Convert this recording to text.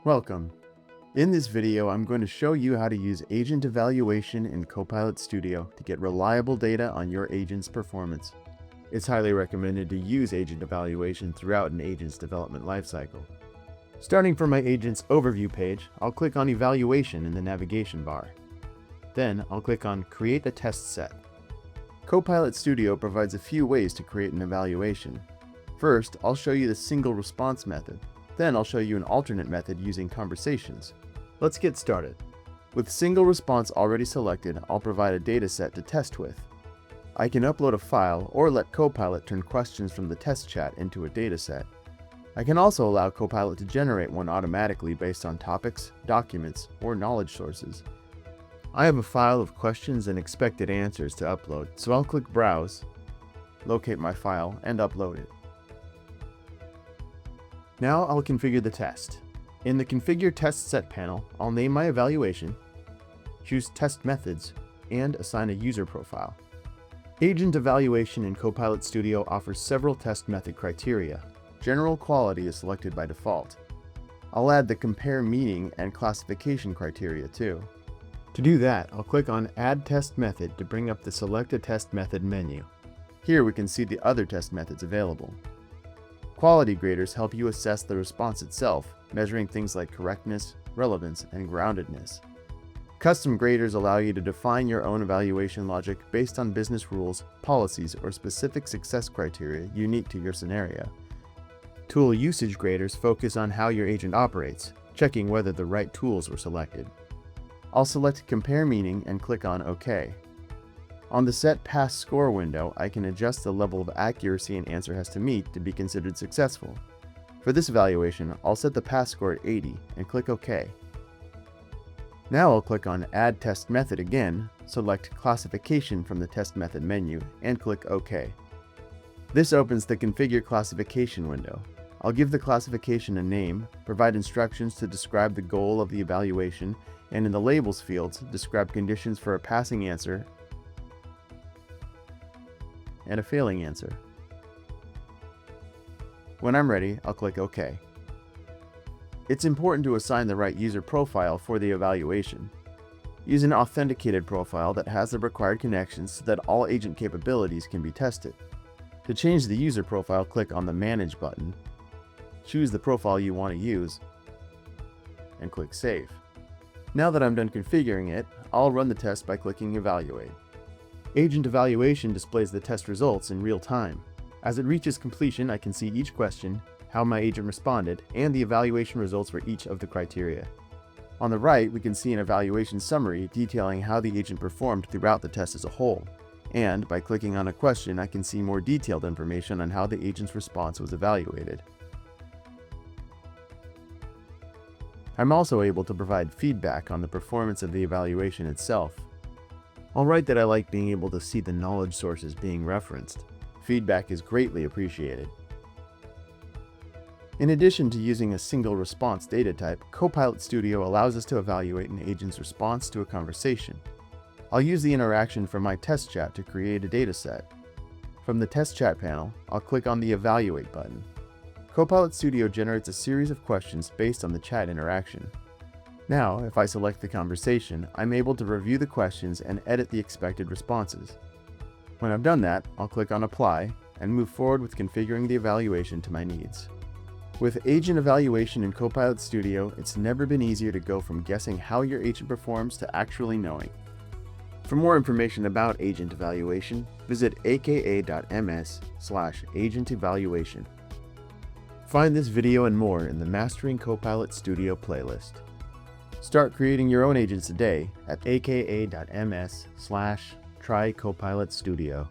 Welcome. In this video, I'm going to show you how to use agent evaluation in Copilot Studio to get reliable data on your agent's performance. It's highly recommended to use agent evaluation throughout an agent's development lifecycle. Starting from my agent's overview page, I'll click on Evaluation in the navigation bar. Then I'll click on Create a Test Set. Copilot Studio provides a few ways to create an evaluation. First, I'll show you the single response method. Then I'll show you an alternate method using conversations. Let's get started. With single response already selected, I'll provide a data set to test with. I can upload a file or let Copilot turn questions from the test chat into a data set. I can also allow Copilot to generate one automatically based on topics, documents, or knowledge sources. I have a file of questions and expected answers to upload, so I'll click Browse, locate my file, and upload it. Now I'll configure the test. In the Configure Test Set panel, I'll name my evaluation, choose Test Methods, and assign a user profile. Agent evaluation in Copilot Studio offers several test method criteria. General quality is selected by default. I'll add the compare meaning and classification criteria too. To do that, I'll click on Add Test Method to bring up the Select a Test Method menu. Here we can see the other test methods available. Quality graders help you assess the response itself, measuring things like correctness, relevance, and groundedness. Custom graders allow you to define your own evaluation logic based on business rules, policies, or specific success criteria unique to your scenario. Tool usage graders focus on how your agent operates, checking whether the right tools were selected. I'll select Compare Meaning and click on OK. On the Set Pass Score window, I can adjust the level of accuracy an answer has to meet to be considered successful. For this evaluation, I'll set the pass score at 80 and click OK. Now I'll click on Add Test Method again, select Classification from the Test Method menu, and click OK. This opens the Configure Classification window. I'll give the classification a name, provide instructions to describe the goal of the evaluation, and in the Labels fields, describe conditions for a passing answer and a failing answer. When I'm ready, I'll click OK. It's important to assign the right user profile for the evaluation. Use an authenticated profile that has the required connections so that all agent capabilities can be tested. To change the user profile, click on the Manage button, choose the profile you want to use, and click Save. Now that I'm done configuring it, I'll run the test by clicking Evaluate. Agent evaluation displays the test results in real time. As it reaches completion, I can see each question, how my agent responded, and the evaluation results for each of the criteria. On the right, we can see an evaluation summary detailing how the agent performed throughout the test as a whole. And by clicking on a question, I can see more detailed information on how the agent's response was evaluated. I'm also able to provide feedback on the performance of the evaluation itself. I'll write that I like being able to see the knowledge sources being referenced. Feedback is greatly appreciated. In addition to using a single response data type, Copilot Studio allows us to evaluate an agent's response to a conversation. I'll use the interaction from my test chat to create a data set. From the test chat panel, I'll click on the Evaluate button. Copilot Studio generates a series of questions based on the chat interaction. Now, if I select the conversation, I'm able to review the questions and edit the expected responses. When I've done that, I'll click on Apply and move forward with configuring the evaluation to my needs. With agent evaluation in Copilot Studio, it's never been easier to go from guessing how your agent performs to actually knowing. For more information about agent evaluation, visit aka.ms/agent evaluation. Find this video and more in the Mastering Copilot Studio playlist. Start creating your own agents today at aka.ms/try Copilot Studio.